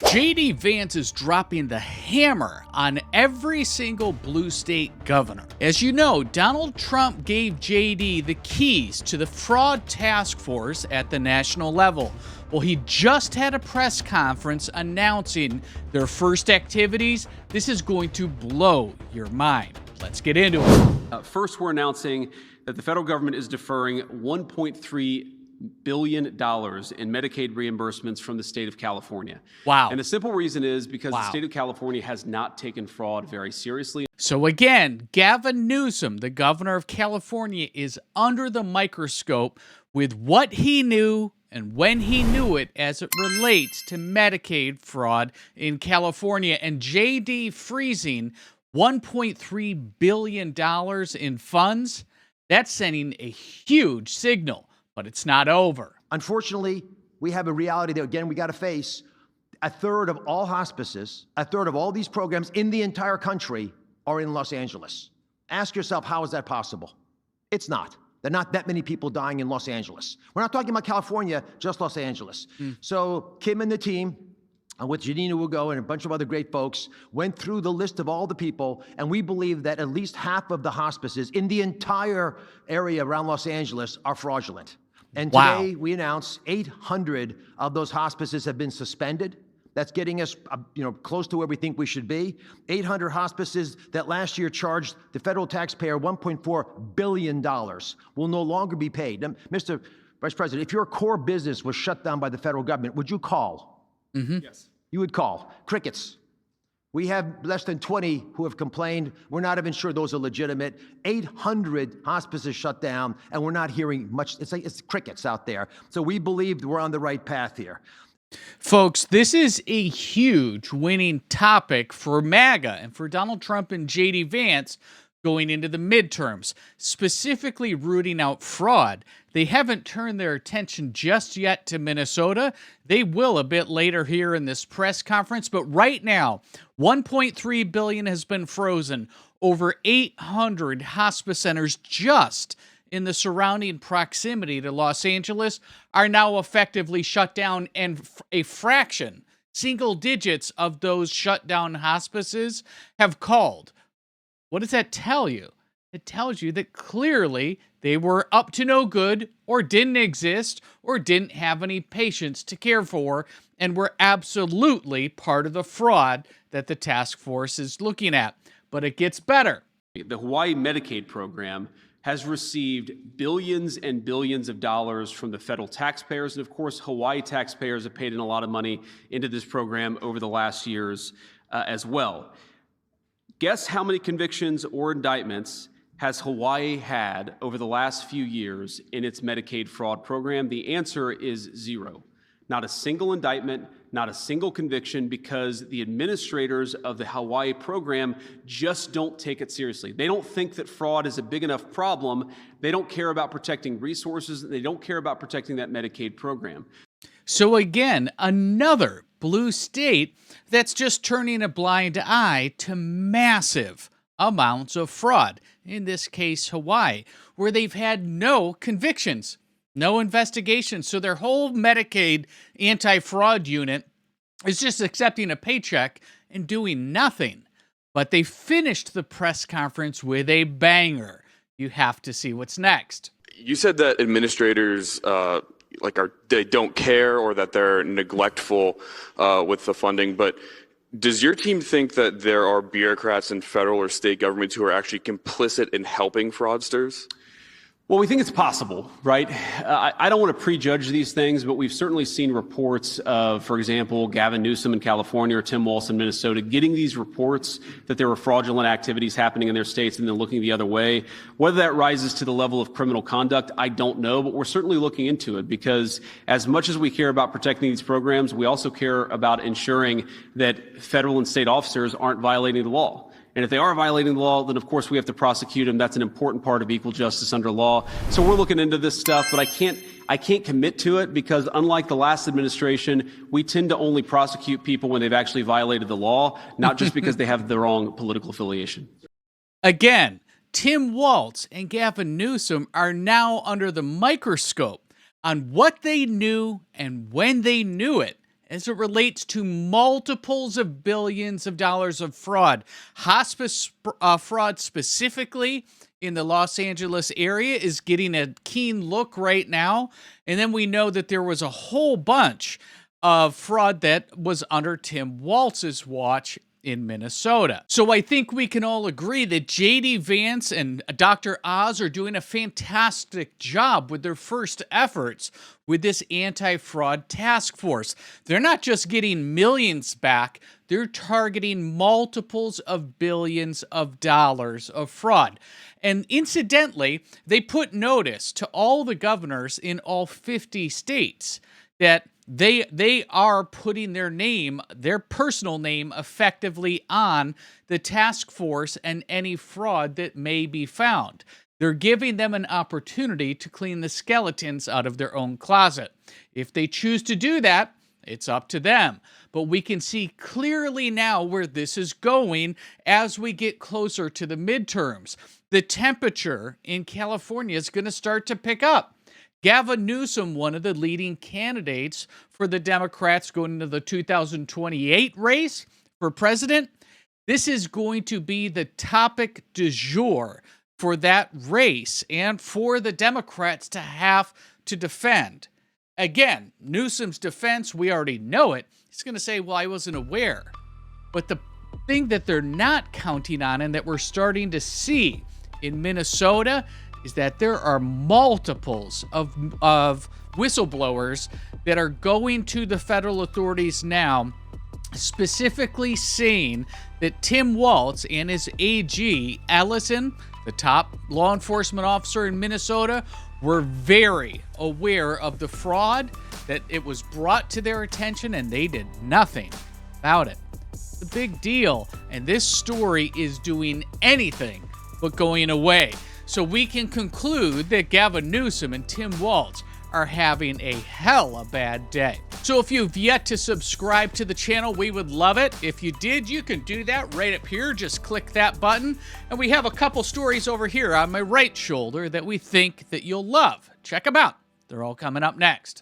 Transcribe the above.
JD Vance is dropping the hammer on every single blue state governor. As you know, Donald Trump gave JD the keys to the fraud task force at the national level. Well, he just had a press conference announcing their first activities. This is going to blow your mind. Let's get into it. First, we're announcing that the federal government is deferring $1.3 billion in Medicaid reimbursements from the state of California. Wow. And the simple reason is because the state of California has not taken fraud very seriously. So again, Gavin Newsom, the governor of California, is under the microscope with what he knew and when he knew it as it relates to Medicaid fraud in California. And JD freezing $1.3 billion in funds, that's sending a huge signal. But it's not over. Unfortunately, we have a reality that, again, we got to face. A third of all hospices, a third of all these programs in the entire country are in Los Angeles. Ask yourself, how is that possible? It's not. There are not that many people dying in Los Angeles. We're not talking about California, just Los Angeles. So Kim and the team, with Janina Ugo and a bunch of other great folks, went through the list of all the people, and we believe that at least half of the hospices in the entire area around Los Angeles are fraudulent. And today we announced 800 of those hospices have been suspended. That's getting us, close to where we think we should be. 800 hospices that last year charged the federal taxpayer $1.4 billion will no longer be paid. Now, Mr. Vice President, if your core business was shut down by the federal government, would you call? Yes. You would call. Crickets. We have less than 20 who have complained. We're not even sure those are legitimate. 800 hospices shut down, and we're not hearing much. It's crickets out there. So we believe we're on the right path here. Folks, this is a huge winning topic for MAGA and for Donald Trump and JD Vance going into the midterms, specifically rooting out fraud. They haven't turned their attention just yet to Minnesota. They will a bit later here in this press conference, but right now, $1.3 billion has been frozen. Over 800 hospice centers just in the surrounding proximity to Los Angeles are now effectively shut down, and a fraction, single digits of those shut down hospices have called. What does that tell you? It tells you that clearly they were up to no good, or didn't exist, or didn't have any patients to care for, and were absolutely part of the fraud that the task force is looking at. But it gets better. The Hawaii Medicaid program has received billions and billions of dollars from the federal taxpayers. And of course, Hawaii taxpayers have paid in a lot of money into this program over the last years as well. Guess how many convictions or indictments has Hawaii had over the last few years in its Medicaid fraud program? The answer is zero. Not a single indictment, not a single conviction, because the administrators of the Hawaii program just don't take it seriously. They don't think that fraud is a big enough problem. They don't care about protecting resources. They don't care about protecting that Medicaid program. So again, another blue state that's just turning a blind eye to massive amounts of fraud. In this case, Hawaii, where they've had no convictions, no investigations. So their whole Medicaid anti-fraud unit is just accepting a paycheck and doing nothing. But they finished the press conference with a banger. You have to see what's next. You said that administrators they don't care, or that they're neglectful with the funding, but does your team think that there are bureaucrats in federal or state governments who are actually complicit in helping fraudsters? Well, we think it's possible, right? I don't want to prejudge these things, but we've certainly seen reports of, for example, Gavin Newsom in California or Tim Walz in Minnesota getting these reports that there were fraudulent activities happening in their states and then looking the other way. Whether that rises to the level of criminal conduct, I don't know, but we're certainly looking into it, because as much as we care about protecting these programs, we also care about ensuring that federal and state officers aren't violating the law. And if they are violating the law, then of course we have to prosecute them. That's an important part of equal justice under law. So we're looking into this stuff, but I can't commit to it, because unlike the last administration, we tend to only prosecute people when they've actually violated the law, not just because they have the wrong political affiliation. Again, Tim Walz and Gavin Newsom are now under the microscope on what they knew and when they knew it as it relates to multiples of billions of dollars of fraud. Hospice fraud specifically in the Los Angeles area is getting a keen look right now. And then we know that there was a whole bunch of fraud that was under Tim Walz's watch in Minnesota. So I think we can all agree that J.D. Vance and Dr. Oz are doing a fantastic job with their first efforts with this anti-fraud task force. They're not just getting millions back, they're targeting multiples of billions of dollars of fraud. And incidentally, they put notice to all the governors in all 50 states that they are putting their name, their personal name, effectively on the task force and any fraud that may be found. They're giving them an opportunity to clean the skeletons out of their own closet. If they choose to do that, it's up to them. But we can see clearly now where this is going as we get closer to the midterms. The temperature in California is going to start to pick up. Gavin Newsom, one of the leading candidates for the Democrats going into the 2028 race for president, this is going to be the topic du jour for that race and for the Democrats to have to defend. Again, Newsom's defense, we already know it. He's going to say, well, I wasn't aware. But the thing that they're not counting on and that we're starting to see in Minnesota is that there are multiples of whistleblowers that are going to the federal authorities now, specifically saying that Tim Walz and his AG, Allison, the top law enforcement officer in Minnesota, were very aware of the fraud, that it was brought to their attention and they did nothing about it. It's a big deal, and this story is doing anything but going away. So we can conclude that Gavin Newsom and Tim Walz are having a hella bad day. So if you've yet to subscribe to the channel, we would love it. If you did, you can do that right up here. Just click that button. And we have a couple stories over here on my right shoulder that we think that you'll love. Check them out. They're all coming up next.